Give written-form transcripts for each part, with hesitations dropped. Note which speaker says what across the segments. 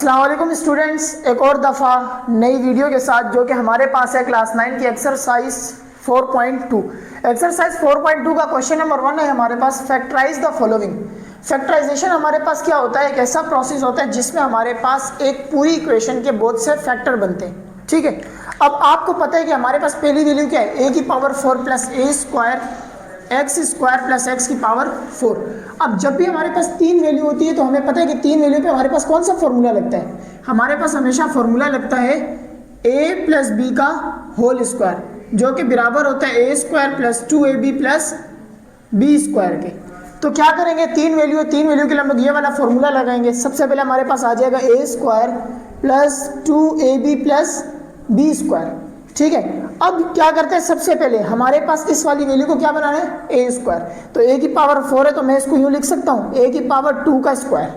Speaker 1: अस्सलाम वालेकुम स्टूडेंट्स, एक और दफ़ा नई वीडियो के साथ जो कि हमारे पास है क्लास 9 की एक्सरसाइज 4.2। एक्सरसाइज 4.2 का क्वेश्चन नंबर 1 है हमारे पास, फैक्टराइज द फॉलोइंग। फैक्टराइजेशन हमारे पास क्या होता है, एक ऐसा प्रोसेस होता है जिसमें हमारे पास एक पूरी इक्वेशन के बहुत से फैक्टर बनते हैं। ठीक है, अब आपको पता है कि हमारे पास पहली वैल्यू क्या है, ए की power 4 plus a square x square plus x की पावर 4। अब जब भी हमारे पास तीन वैल्यू होती है तो हमें पता है कि तीन वैल्यू पे हमारे पास कौन सा फॉर्मूला लगता है, हमारे पास हमेशा फॉर्मूला लगता है a प्लस बी का होल स्क्वायर जो कि बराबर होता है a square plus 2ab plus B square के। तो क्या करेंगे, तीन वैल्यू के लिए हम लोग ये वाला फॉर्मूला लगाएंगे। सबसे पहले हमारे पास आ जाएगा a square plus 2ab plus B square. ठीक है, अब क्या करते हैं, सबसे पहले हमारे पास इस वाली वैल्यू को क्या बनाना है, ए स्क्वायर। तो ए की पावर 4 है तो मैं इसको यूँ लिख सकता हूँ ए की पावर 2 का स्क्वायर,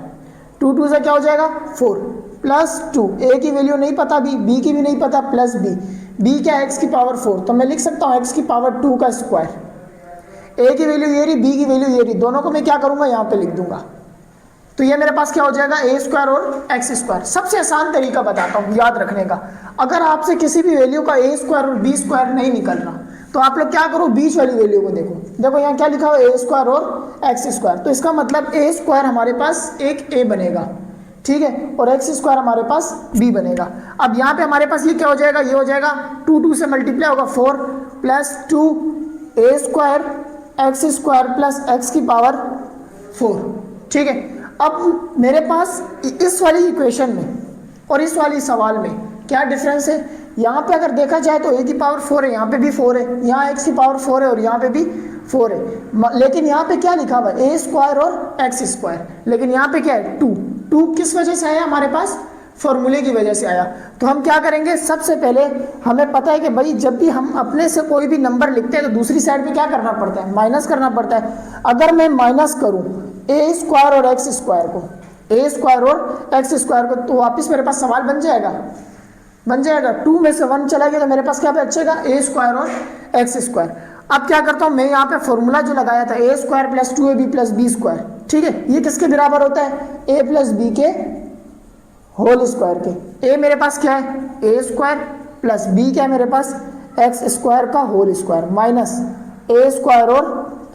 Speaker 1: 2 2 से क्या हो जाएगा 4 प्लस 2, ए की वैल्यू नहीं पता, बी की भी नहीं पता, प्लस बी क्या है एक्स की पावर 4, तो मैं लिख सकता हूँ एक्स की पावर 2 का स्क्वायर। ए की वैल्यू ये रही, बी की वैल्यू ये रही, दोनों को मैं क्या करूँगा यहाँ पे लिख दूंगा। तो ये मेरे पास क्या हो जाएगा, ए स्क्वायर और एक्स स्क्वायर। सबसे आसान तरीका बताता हूँ याद रखने का, अगर आपसे किसी भी वैल्यू का ए स्क्वायर और बी स्क्वायर नहीं निकल रहा तो आप लोग क्या करो, बीच वाली वैल्यू को देखो यहाँ क्या लिखा हुआ है, ए स्क्वायर और एक्स स्क्वायर। तो इसका मतलब ए स्क्वायर हमारे पास एक ए बनेगा, ठीक है, और एक्स स्क्वायर हमारे पास बी बनेगा। अब यहाँ पे हमारे पास ये क्या हो जाएगा, ये हो जाएगा 2 2 से मल्टीप्लाई होगा 4 plus 2 a square x square plus x की पावर 4। ठीक है, अब मेरे पास इस वाली इक्वेशन में और इस वाली सवाल में क्या डिफरेंस है, यहाँ पे अगर देखा जाए तो ए की पावर 4 है, यहाँ पे भी 4 है, यहाँ एक्स की पावर 4 है और यहाँ पे भी 4 है, लेकिन यहाँ पे क्या लिखा हुआ है, ए स्क्वायर और एक्स स्क्वायर, लेकिन यहाँ पे क्या है 2 किस वजह से आया, हमारे पास फॉर्मूले की वजह से आया। तो हम क्या करेंगे, सबसे पहले हमें पता है कि भाई जब भी हम अपने से कोई भी नंबर लिखते हैं तो दूसरी साइड पे क्या करना पड़ता है, माइनस करना पड़ता है। अगर मैं माइनस करूं ए स्क्वायर और एक्स स्क्वायर को, ए स्क्वायर और एक्स स्क्वायर को, तो वापस मेरे पास सवाल बन जाएगा 2 में से 1 चला गया तो मेरे पास क्या बचेगा, ए स्क्वायर और एक्स स्क्वायर। अब क्या करता हूँ मैं, यहाँ पे फॉर्मूला जो लगाया था a square plus 2ab plus B square, ठीक है, ये किसके बराबर होता है, ए प्लस बी के होल स्क्वायर के। ए मेरे पास क्या है, ए स्क्वायर प्लस बी क्या है मेरे पास, एक्स स्क्वायर का होल स्क्वायर माइनस ए स्क्वायर और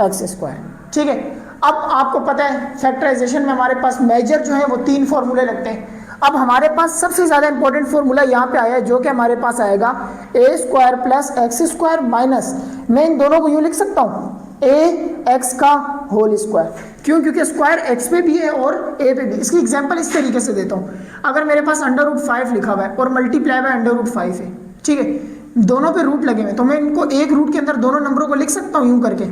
Speaker 1: एक्स स्क्वायर। ठीक है, अब आपको पता है फैक्टराइजेशन में हमारे पास मेजर जो है वो 3 फॉर्मूले लगते हैं। अब हमारे पास सबसे ज़्यादा इंपॉर्टेंट फॉर्मूला यहाँ पे आया है जो कि हमारे पास आएगा a square plus x square minus, मैं इन दोनों को यूँ लिख सकता हूँ ए एक्स का होल स्क्वायर। क्यों, क्योंकि स्क्वायर एक्स पे भी है और ए पे भी। इसकी एग्जांपल इस तरीके से देता हूँ, अगर मेरे पास √5 लिखा हुआ है और मल्टीप्लाई बाय √5 है, ठीक है, दोनों पे रूट लगे हुए, तो मैं इनको एक रूट के अंदर दोनों नंबरों को लिख सकता हूँ, यूँ करके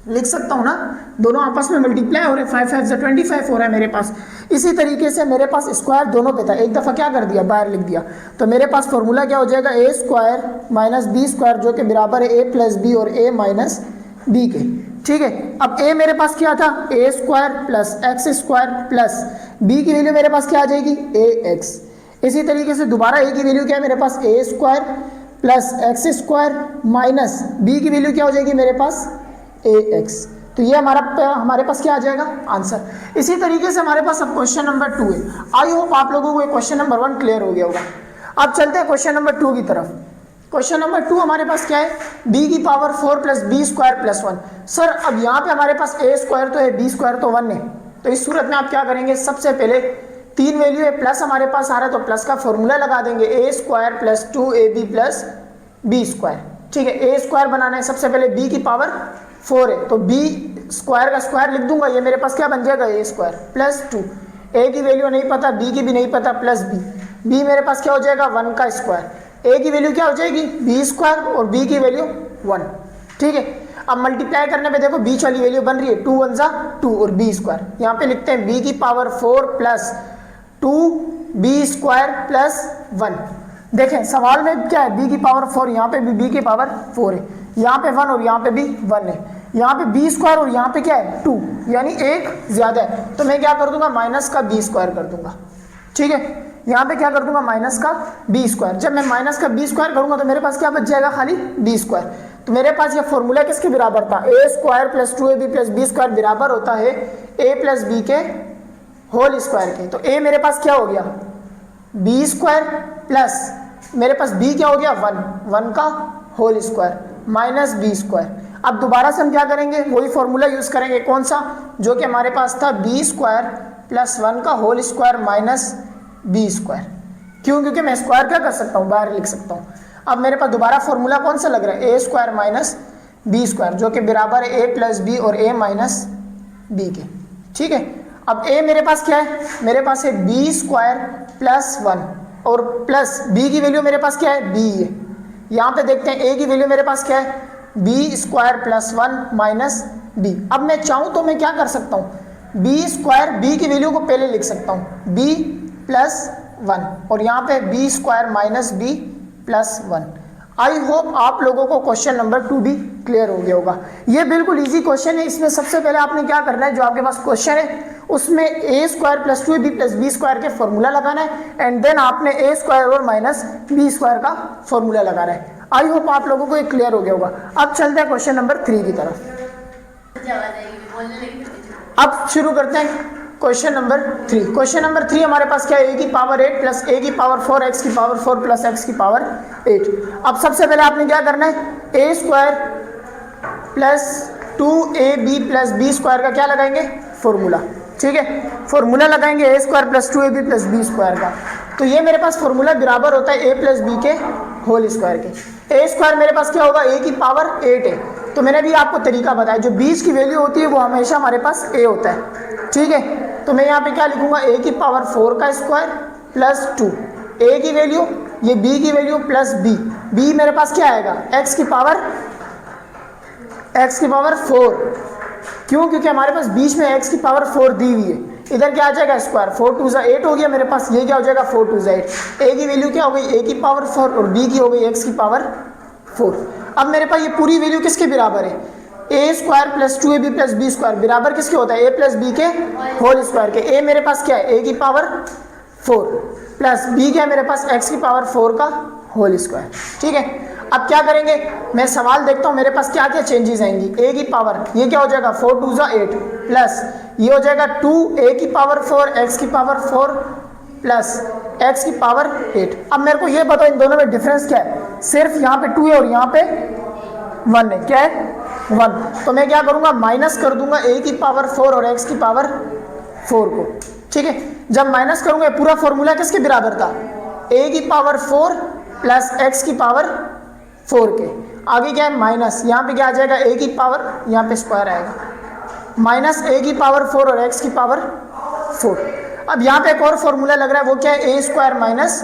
Speaker 1: लिख सकता हूँ ना, दोनों आपस में मल्टीप्लाई हो रहे, 5 5 से 25 हो रहा है मेरे पास। इसी तरीके से मेरे पास स्क्वायर दोनों पे था, एक दफ़ा क्या कर दिया, बाहर लिख दिया, तो मेरे पास फॉर्मूला क्या हो जाएगा, a square minus B square जो कि बराबर है ए प्लस बी और ए माइनस बी के। ठीक है, अब ए मेरे पास क्या था, a square plus x square plus b की वैल्यू मेरे पास क्या आ जाएगी, ए एक्स। इसी तरीके से दोबारा ए की वैल्यू क्या है मेरे पास, a square plus x square minus b की वैल्यू क्या हो जाएगी मेरे पास, ए एक्स। तो ये हमारे पास क्या आ जाएगा, आंसर। इसी तरीके से हमारे पास अब क्वेश्चन नंबर 2 है। आई होप आप लोगों को क्वेश्चन नंबर 1 क्लियर हो गया होगा। अब चलते हैं क्वेश्चन नंबर 2 की तरफ। क्वेश्चन नंबर 2 हमारे पास क्या है, b की power 4 plus B square plus 1। Sir अब यहाँ पे हमारे पास ए स्क्वायर तो है, बी स्क्वायर तो 1 है, तो इस सूरत में आप क्या करेंगे, सबसे पहले 3 वैल्यू है, प्लस हमारे पास आ रहा है तो प्लस का फॉर्मूला लगा देंगे, a square plus 2ab plus B square. ठीक है, ए स्क्वायर बनाना है, सबसे पहले b की पावर 4 है तो b स्क्वायर का स्क्वायर लिख दूंगा, ये मेरे पास क्या बन जाएगा, ए स्क्वायर प्लस 2, ए की वैल्यू नहीं पता, b की भी नहीं पता, प्लस b मेरे पास क्या हो जाएगा 1 का स्क्वायर, ए की वैल्यू क्या हो जाएगी बी स्क्वायर और बी की वैल्यू 1। ठीक है, अब मल्टीप्लाई करने पे देखो बीच वाली वैल्यू बन रही है 2 1 2 और बी स्क्वायर, यहाँ पे लिखते हैं b की power 4 plus 2b square plus 1। देखें सवाल में क्या है, b की पावर 4, यहाँ पे भी b की पावर 4 है, यहाँ पे 1 और यहाँ पे भी 1 है, यहाँ पे बी स्क्वायर और यहाँ पे क्या है 2, यानी एक ज़्यादा है, तो मैं क्या कर दूंगा, माइनस का बी स्क्वायर कर दूंगा। ठीक है, यहाँ पे क्या कर दूंगा, माइनस का बी स्क्वायर। जब मैं माइनस का बी स्क्वायर करूँगा तो मेरे पास क्या बच जाएगा, खाली बी स्क्वायर। तो मेरे पास ये फॉर्मूला किसके बराबर था, a square plus 2ab plus B square बराबर होता है ए प्लस बी के होल स्क्वायर के। तो a मेरे पास क्या हो गया b स्क्वायर प्लस मेरे पास b क्या हो गया 1 का whole square minus b square. अब दोबारा से हम क्या करेंगे, वही फॉर्मूला यूज करेंगे, कौन सा, जो कि हमारे पास था b स्क्वायर प्लस 1 का whole square minus b square. क्यों, क्योंकि मैं स्क्वायर क्या कर सकता हूँ, बाहर लिख सकता हूँ। अब मेरे पास दोबारा फॉर्मूला कौन सा लग रहा है, a square minus b square, जो कि बराबर है a प्लस बी और a माइनस बी के। ठीक है, अब a मेरे पास क्या है, मेरे पास है b स्क्वायर प्लस 1 और प्लस b की वैल्यू मेरे पास क्या है b है। यहाँ पे देखते हैं a की वैल्यू मेरे पास क्या है b square plus 1 minus b। अब मैं चाहूँ तो मैं क्या कर सकता हूँ, b स्क्वायर b की वैल्यू को पहले लिख सकता हूँ b प्लस 1 और यहाँ पे b square minus b plus 1। I hope आप लोगों को क्वेश्चन नंबर 2 भी क्लियर हो गया होगा। ये बिल्कुल इजी क्वेश्चन है। इसमें सबसे पहले आपने क्या करना है, जो आपके पास क्वेश्चन है उसमें a square plus 2ab plus B square के फॉर्मूला लगाना है एंड देन आपने a स्क्वायर और माइनस b स्क्वायर का फॉर्मूला लगाना है। आई होप आप लोगों को ये क्लियर हो गया होगा। अब चलते हैं क्वेश्चन नंबर 3 की तरफ। अब शुरू करते हैं क्वेश्चन नंबर 3। क्वेश्चन नंबर 3 हमारे पास क्या है, a की पावर 8 प्लस a की पावर 4 x की पावर 4 प्लस x की पावर 8। अब सबसे पहले आपने क्या करना है, a square plus 2ab plus b square का क्या लगाएंगे, फॉर्मूला। ठीक है, फॉर्मूला लगाएंगे a square plus 2ab plus b square का। तो ये मेरे पास फॉर्मूला बराबर होता है a प्लस b के होल स्क्वायर के। a स्क्वायर मेरे पास क्या होगा, a की पावर 8 है। तो मैंने भी आपको तरीका बताया, जो बीच की वैल्यू होती है वो हमेशा हमारे पास a होता है। ठीक है, तो मैं यहाँ पे क्या लिखूंगा, a की पावर 4 का स्क्वायर प्लस 2, a की वैल्यू, ये b की वैल्यू प्लस b मेरे पास क्या आएगा, x की पावर 4। क्यों, क्योंकि हमारे पास बीच में x की पावर 4 दी हुई है। इधर क्या आ जाएगा स्क्वायर, 4 2 8 हो गया मेरे पास। ये क्या हो जाएगा 4 2 8। a की वैल्यू क्या हो गई, a की पावर 4 और b की हो गई x की पावर 4। अब मेरे पास ये पूरी वैल्यू किसके बराबर है, a square plus 2ab plus b square बराबर किसके होता है, a प्लस b के होल स्क्वायर के। a मेरे पास क्या है, a की पावर 4 प्लस b क्या है मेरे पास, x की पावर 4 का होल स्क्वायर। ठीक है, अब क्या करेंगे, मैं सवाल देखता हूँ मेरे पास क्या क्या चेंजेस आएंगी। a की पावर, ये क्या हो जाएगा 4 2 8 प्लस ये हो जाएगा 2 a की पावर 4 x की पावर 4 प्लस x की पावर 8। अब मेरे को ये बताओ इन दोनों में डिफरेंस क्या है, सिर्फ यहाँ पे 2 है और यहाँ पे 1 है। क्या है 1, तो मैं क्या करूँगा, माइनस कर दूंगा a की पावर 4 और x की पावर 4 को। ठीक है, जब माइनस करूँगा पूरा फॉर्मूला किसके बराबर था, a की पावर 4 प्लस x की पावर 4 के। आगे क्या है माइनस, यहाँ पे क्या आ जाएगा, a की पावर, यहाँ पे स्क्वायर आएगा, माइनस a की पावर 4 और x की पावर 4। अब यहाँ पे एक और फॉर्मूला लग रहा है, वो क्या है, a square minus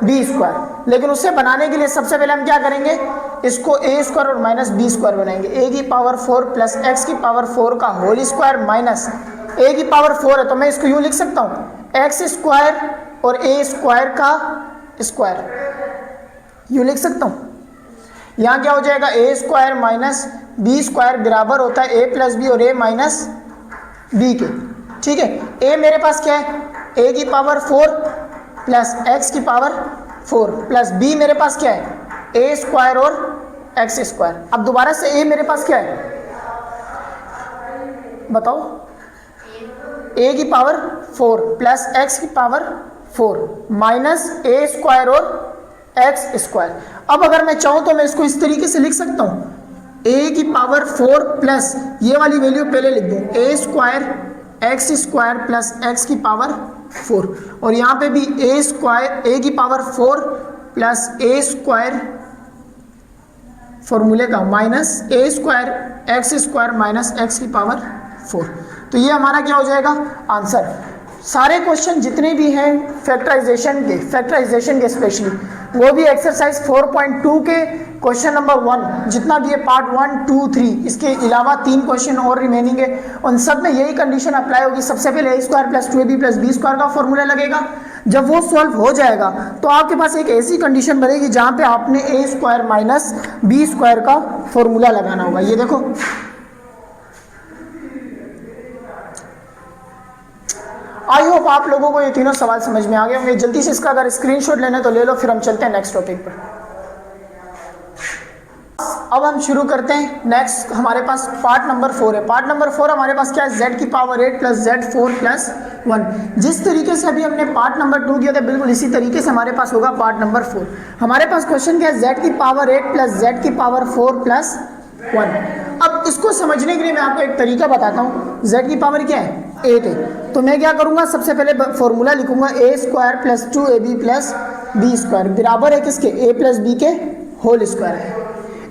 Speaker 1: b square. लेकिन उससे बनाने के लिए सबसे पहले हम क्या करेंगे, इसको a स्क्वायर और माइनस b स्क्वायर बनाएंगे। a की पावर 4 प्लस x की पावर 4 का होल स्क्वायर माइनस a की पावर 4 है, तो मैं इसको यूँ लिख सकता हूँ, x स्क्वायर और a स्क्वायर का स्क्वायर, यूँ लिख सकता हूँ। यहाँ क्या हो जाएगा, a square minus b square बराबर होता है a प्लस बी और a माइनस बी के। ठीक है, a मेरे पास क्या है, a की पावर 4 प्लस x की पावर 4 प्लस b मेरे पास क्या है, a स्क्वायर और x स्क्वायर। अब दोबारा से a मेरे पास क्या है, बताओ, a की पावर 4 प्लस x की पावर 4 माइनस a स्क्वायर और x स्क्वायर। अब अगर मैं चाहूँ तो मैं इसको इस तरीके से लिख सकता हूँ, a की पावर 4 प्लस ये वाली वैल्यू पहले लिख दूँ, a square x square plus x की पावर 4 और यहाँ पे भी a स्क्वायर, a की पावर 4 प्लस a स्क्वायर फॉर्मूले का minus a square x square minus x की पावर 4। तो ये हमारा क्या हो जाएगा आंसर। सारे क्वेश्चन जितने भी हैं फैक्टराइजेशन के स्पेशली, वो भी एक्सरसाइज 4.2 के क्वेश्चन नंबर 1 जितना भी है पार्ट 1 2 3, इसके अलावा 3 क्वेश्चन और रिमेनिंग है। उन सब में यही कंडीशन अप्लाई होगी। सबसे पहले a square plus 2ab plus B square का फॉर्मूला लगेगा। जब वो सॉल्व हो जाएगा तो आपके पास एक ऐसी कंडीशन बनेगी जहाँ पे आपने a square minus B square का फॉर्मूला लगाना होगा। ये देखो, आई होप आप लोगों को ये तीनों सवाल समझ में आ गए होंगे। जल्दी से इसका अगर स्क्रीनशॉट लेना है तो ले लो, फिर हम चलते हैं नेक्स्ट टॉपिक पर। अब हम शुरू करते हैं। नेक्स्ट हमारे पास पार्ट नंबर 4 है। पार्ट नंबर 4 हमारे पास क्या है, z की पावर 8 प्लस z4 प्लस 1। जिस तरीके से अभी हमने पार्ट नंबर 2 किया था बिल्कुल इसी तरीके से हमारे पास होगा पार्ट नंबर 4। हमारे पास क्वेश्चन क्या है, z की पावर 8 प्लस z की पावर 4 प्लस 1। अब इसको समझने के लिए मैं आपको एक तरीका बताता हूँ। z की पावर क्या है, 8 है, तो मैं क्या करूँगा, सबसे पहले फॉर्मूला लिखूंगा a square plus 2ab plus b square बराबर है किसके, a प्लस b के होल स्क्वायर है।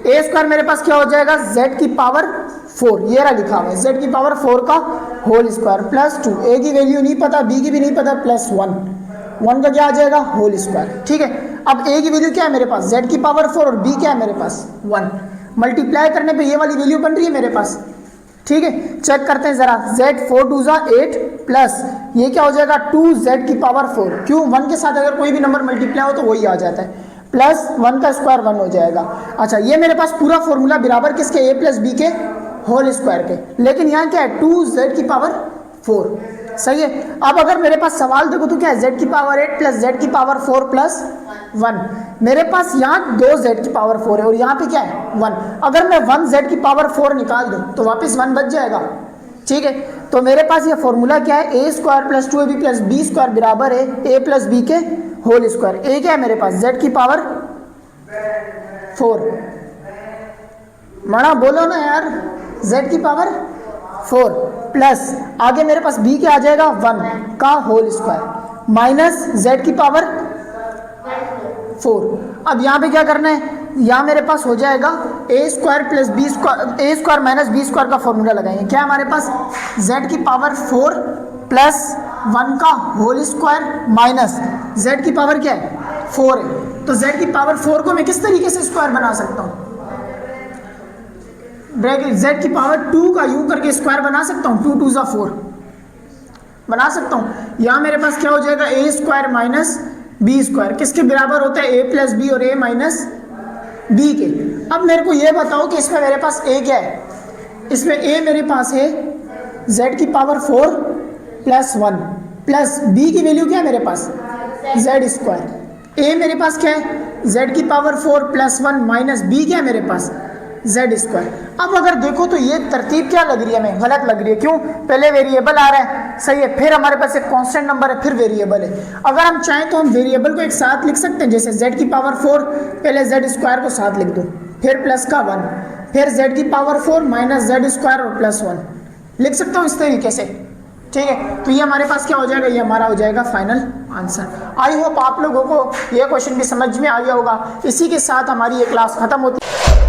Speaker 1: a स्क्वायर मेरे पास क्या हो जाएगा, z की पावर 4, ये रहा लिखा हुआ है, z की पावर 4 का होल स्क्वायर प्लस 2, a की वैल्यू नहीं पता, b की भी नहीं पता, प्लस 1 का क्या आ जाएगा, होल स्क्वायर। ठीक है, अब a की वैल्यू क्या है मेरे पास, z की पावर 4 और b क्या है मेरे पास 1। मल्टीप्लाई करने पे ये वाली वैल्यू बन रही है मेरे पास। ठीक है, चेक करते हैं जरा, z 4 2 8 प्लस ये क्या हो जाएगा 2z की पावर 4। क्यों, 1 के साथ अगर कोई भी नंबर मल्टीप्लाई हो तो वही आ जाता है, प्लस 1 का स्क्वायर 1 हो जाएगा। अच्छा, ये मेरे पास पूरा फॉर्मूला बराबर किसके, a प्लस बी के होल स्क्वायर के, लेकिन यहाँ क्या है 2z की पावर 4। सही है। अब अगर मेरे पास सवाल देखो तो क्या है, z की पावर 8 प्लस z की पावर 4 प्लस 1। मेरे पास यहाँ 2z की पावर 4 है और यहाँ पे क्या है 1। अगर मैं 1z की पावर 4 निकाल दूँ तो वापस 1 बच जाएगा। ठीक है, तो मेरे पास ये फॉर्मूला क्या है, a square plus 2ab plus b square बराबर है a प्लस b के होल स्क्वायर। a क्या है मेरे पास, z की पावर 4। मना बोलो ना यार, z की पावर 4 प्लस आगे मेरे पास b क्या आ जाएगा 1 का होल स्क्वायर माइनस z की पावर 4। अब यहाँ पे क्या करना है, यहाँ मेरे पास हो जाएगा a square plus b square, a square minus b square का फॉर्मूला लगाएंगे। क्या हमारे पास z की पावर 4 प्लस 1 का होल स्क्वायर माइनस z की पावर क्या है 4 है, तो z की पावर 4 को मैं किस तरीके से स्क्वायर बना सकता हूँ, ब्रैकेट z की पावर 2 का यूं करके स्क्वायर बना सकता हूँ, 2 2 ज़ा 4 बना सकता हूँ। यहाँ मेरे पास क्या हो जाएगा a square minus B square, किसके बराबर होता है a प्लस बी और a माइनस बी के। अब मेरे को ये बताओ कि इसमें मेरे पास a क्या है, इसमें a मेरे पास है z की पावर 4 प्लस 1 प्लस b की वैल्यू क्या है मेरे पास z स्क्वायर। a मेरे पास क्या है z की पावर 4 प्लस 1 माइनस b क्या है मेरे पास z स्क्वायर। अब अगर देखो तो ये तरतीब क्या लग रही है, हमें गलत लग रही है। क्यों, पहले वेरिएबल आ रहा है, सही है, फिर हमारे पास एक कांस्टेंट नंबर है, फिर वेरिएबल है। अगर हम चाहें तो हम वेरिएबल को एक साथ लिख सकते हैं, जैसे z की पावर 4 पहले z स्क्वायर को साथ लिख दो, फिर प्लस का 1, फिर z की पावर 4 माइनस z स्क्वायर और प्लस 1 लिख सकता हूँ इस तरीके से। ठीक है, तो ये हमारे पास क्या हो जाएगा, ये हमारा हो जाएगा फाइनल आंसर। आई होप आप लोगों को ये क्वेश्चन भी समझ में आ गया होगा। इसी के साथ हमारी ये क्लास खत्म होती है।